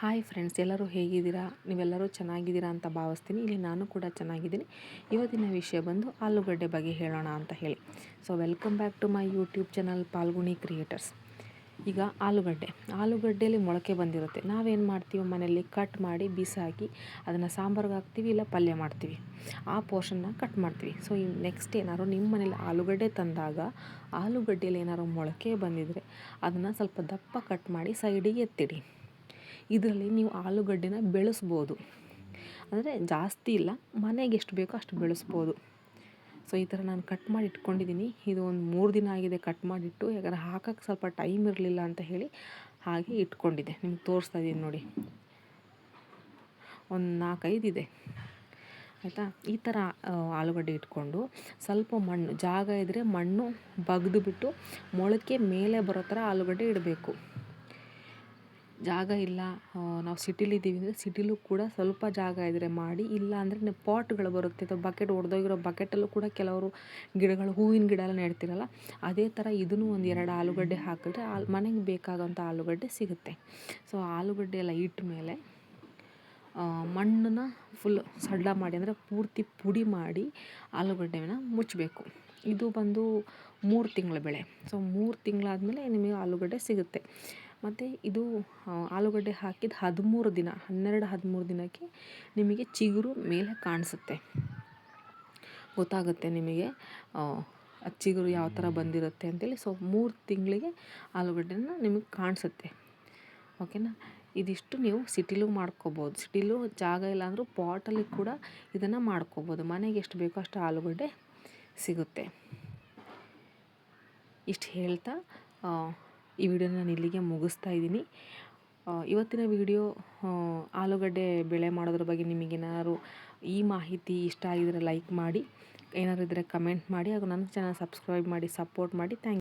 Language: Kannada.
ಹಾಯ್ ಫ್ರೆಂಡ್ಸ್, ಎಲ್ಲರೂ ಹೇಗಿದ್ದೀರಾ? ನೀವೆಲ್ಲರೂ ಚೆನ್ನಾಗಿದ್ದೀರಾ ಅಂತ ಭಾವಿಸ್ತೀನಿ. ಇಲ್ಲಿ ನಾನು ಕೂಡ ಚೆನ್ನಾಗಿದ್ದೀನಿ. ಇವತ್ತಿನ ವಿಷಯ ಬಂದು ಆಲೂಗಡ್ಡೆ ಬಗ್ಗೆ ಹೇಳೋಣ ಅಂತ ಹೇಳಿ. So welcome back to my YouTube channel Palguni creators. ಈಗ ಆಲೂಗಡ್ಡೆಯಲ್ಲಿ ಮೊಳಕೆ ಬಂದಿರುತ್ತೆ. ನಾವೇನು ಮಾಡ್ತೀವಿ, ಮನೆಯಲ್ಲಿ ಕಟ್ ಮಾಡಿ ಬಿಸಾಕಿ ಅದನ್ನು ಸಾಂಬಾರ್ಗೆ ಹಾಕ್ತೀವಿ, ಇಲ್ಲ ಪಲ್ಯ ಮಾಡ್ತೀವಿ. ಆ ಪೋರ್ಷನ್ನ ಕಟ್ ಮಾಡ್ತೀವಿ. ಸೊ ಈ ನೆಕ್ಸ್ಟ್ ಏನಾದ್ರು ನಿಮ್ಮ ಮನೇಲಿ ಆಲೂಗಡ್ಡೆ ತಂದಾಗ ಆಲೂಗಡ್ಡೆಯಲ್ಲಿ ಏನಾದ್ರು ಮೊಳಕೆ ಬಂದಿದ್ದರೆ ಅದನ್ನು ಸ್ವಲ್ಪ ದಪ್ಪ ಕಟ್ ಮಾಡಿ ಸೈಡಿಗೆ ಎತ್ತಿಡಿ. ಇದರಲ್ಲಿ ನೀವು ಆಲೂಗಡ್ಡೆನ ಬೆಳೆಸ್ಬೋದು. ಅಂದರೆ ಜಾಸ್ತಿ ಇಲ್ಲ, ಮನೆಗೆ ಎಷ್ಟು ಬೇಕೋ ಅಷ್ಟು ಬೆಳೆಸ್ಬೋದು. ಸೊ ಈ ಥರ ನಾನು ಕಟ್ ಮಾಡಿ ಇಟ್ಕೊಂಡಿದ್ದೀನಿ. ಇದು ಒಂದು 3 ದಿನ ಆಗಿದೆ ಕಟ್ ಮಾಡಿಟ್ಟು. ಯಾಕಂದರೆ ಹಾಕೋಕ್ಕೆ ಸ್ವಲ್ಪ ಟೈಮ್ ಇರಲಿಲ್ಲ ಅಂತ ಹೇಳಿ ಹಾಗೆ ಇಟ್ಕೊಂಡಿದ್ದೆ. ನಿಮ್ಗೆ ತೋರಿಸ್ತಾ ಇದ್ದೀನಿ ನೋಡಿ, ಒಂದು 4-5 ಇದೆ ಆಯಿತಾ. ಈ ಥರ ಆಲೂಗಡ್ಡೆ ಇಟ್ಕೊಂಡು ಸ್ವಲ್ಪ ಮಣ್ಣು ಜಾಗ ಇದ್ದರೆ ಮಣ್ಣು ಬಗ್ದುಬಿಟ್ಟು ಮೊಳಕೆ ಮೇಲೆ ಬರೋ ಥರ ಆಲೂಗಡ್ಡೆ ಇಡಬೇಕು. ಜಾಗ ಇಲ್ಲ, ನಾವು ಸಿಟಿಲಿದ್ದೀವಿ ಅಂದರೆ ಸಿಟಿಲೂ ಕೂಡ ಸ್ವಲ್ಪ ಜಾಗ ಇದ್ದರೆ ಮಾಡಿ. ಇಲ್ಲ ಅಂದರೆ ನೀವು ಪಾಟ್ಗಳು ಬರುತ್ತೆ, ಅಥವಾ ಬಕೆಟ್ ಒಡೆದೋಗಿರೋ ಬಕೆಟಲ್ಲೂ ಕೂಡ ಕೆಲವರು ಗಿಡಗಳು, ಹೂವಿನ ಗಿಡ ಎಲ್ಲ ನೆಡ್ತಿರಲ್ಲ, ಅದೇ ಥರ ಇದನ್ನು ಒಂದು 2 ಆಲೂಗಡ್ಡೆ ಹಾಕಿದ್ರೆ ಮನೆಗೆ ಬೇಕಾಗೋಂಥ ಆಲೂಗಡ್ಡೆ ಸಿಗುತ್ತೆ. ಸೊ ಆಲೂಗಡ್ಡೆ ಎಲ್ಲ ಇಟ್ಟ ಮೇಲೆ ಮಣ್ಣನ್ನು ಫುಲ್ ಸಡ್ಲ ಮಾಡಿ, ಅಂದರೆ ಪೂರ್ತಿ ಪುಡಿ ಮಾಡಿ ಆಲೂಗಡ್ಡೆನ ಮುಚ್ಚಬೇಕು. ಇದು ಬಂದು 3 ತಿಂಗಳ ಬೆಳೆ. ಸೊ 3 ತಿಂಗಳಾದಮೇಲೆ ನಿಮಗೆ ಆಲೂಗಡ್ಡೆ ಸಿಗುತ್ತೆ. ಮತ್ತು ಇದು ಆಲೂಗಡ್ಡೆ ಹಾಕಿದ 13 ದಿನ, 12-13 ದಿನಕ್ಕೆ ನಿಮಗೆ ಚಿಗುರು ಮೇಲೆ ಕಾಣಿಸುತ್ತೆ, ಗೊತ್ತಾಗುತ್ತೆ ನಿಮಗೆ ಚಿಗುರು ಯಾವ ಥರ ಬಂದಿರುತ್ತೆ ಅಂತೇಳಿ. ಸೊ 3 ತಿಂಗಳಿಗೆ ಆಲೂಗಡ್ಡೆನ ನಿಮಗೆ ಕಾಣಿಸುತ್ತೆ, ಓಕೆನಾ. ಇದಿಷ್ಟು ನೀವು ಸಿಟಿಲೂ ಮಾಡ್ಕೋಬೋದು. ಸಿಟಿಲೂ ಜಾಗ ಇಲ್ಲ ಅಂದರೂ ಪಾಟಲ್ಲಿ ಕೂಡ ಇದನ್ನು ಮಾಡ್ಕೋಬೋದು. ಮನೆಗೆ ಎಷ್ಟು ಬೇಕೋ ಅಷ್ಟು ಆಲೂಗಡ್ಡೆ ಸಿಗುತ್ತೆ. ಇಷ್ಟು ಹೇಳ್ತಾ ಈ ವಿಡಿಯೋನ ನಾನು ಇಲ್ಲಿಗೆ ಮುಗಿಸ್ತಾ ಇದ್ದೀನಿ. ಇವತ್ತಿನ ವಿಡಿಯೋ ಆಲೂಗಡ್ಡೆ ಬೆಳೆ ಮಾಡೋದ್ರ ಬಗ್ಗೆ ನಿಮಗೇನಾದ್ರು ಈ ಮಾಹಿತಿ ಇಷ್ಟ ಆಗಿದ್ರೆ ಲೈಕ್ ಮಾಡಿ, ಏನಾದ್ರು ಇದ್ದರೆ ಕಮೆಂಟ್ ಮಾಡಿ, ಹಾಗೂ ನನ್ನ ಚಾನಲ್ ಸಬ್ಸ್ಕ್ರೈಬ್ ಮಾಡಿ ಸಪೋರ್ಟ್ ಮಾಡಿ. Thank you.